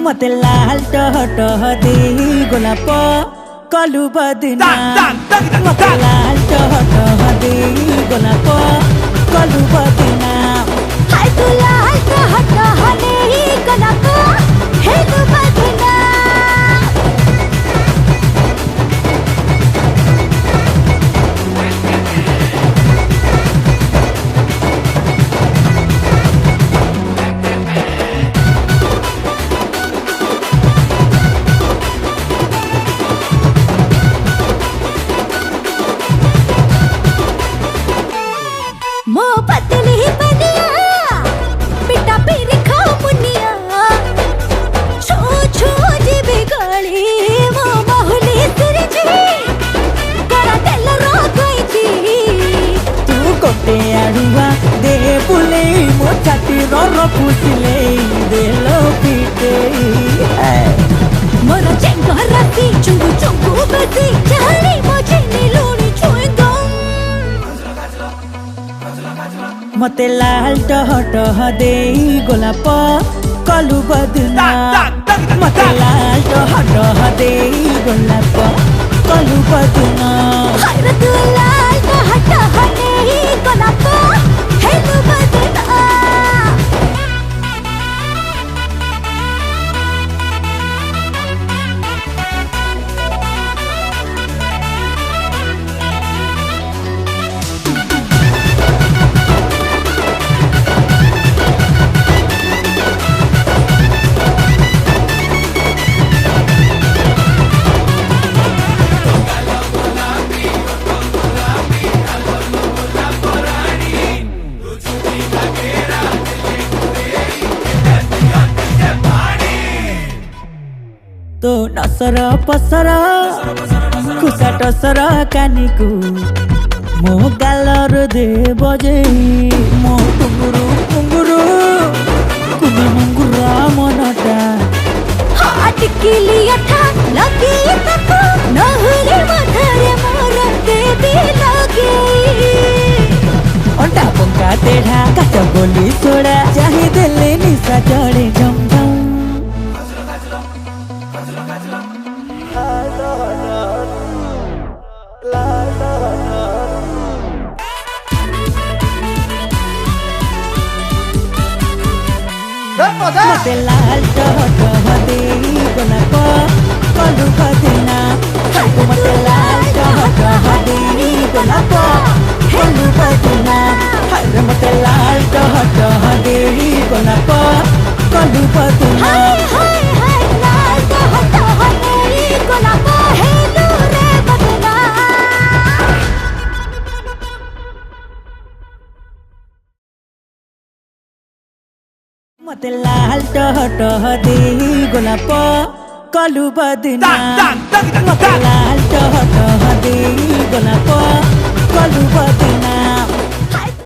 मते लाल टह दे गोलाप कलु बदना मते लाल टह दे गोलाप कलु बदना हाय तू लाल टह दे गोलाप हे तू बदना मो पतली बनिया बेटा पीर खा मुनिया छो छो जी बिगड़ी मो बहुली तेरी जी करा तेल रो गई थी तू कोटे आड़ुआ दे बुले मो छाती रो फुसले दे लो पीटे मोर चेंग राती चुंगु चुंगु बसी चाली मोजे नीलूनी छुएंगो मते लाल टह दे गोलाप कलु बदना मते लाल टह दे गोलाप कलु बदना हाय रे तू लाल टह दे गोलाप हे तू बदना तो नसर पसर खुसा टसर कानिकु मो गालर दे बजे मो टुंगुरु टुंगुरु कुनी मुंगुरा मनटा हाट किलिया था लगी तको नहरे मधरे मोर देवी लगे अंडा पंका तेढ़ा काच गोली सोड़ा चाहे देले निशा चढ़े झम झम मते लाल टह दे गोलाप कलु बदना मते लाल टह दे गोलाप कलु बदना मते लाल टह दे गोलाप कलु बदना हाय हाय लाल टह दे गोलाप हे दूरे बदना मते लाल टह दे गोलाप कलु बदना मते लाल टह दे गोलाप कलु बदना।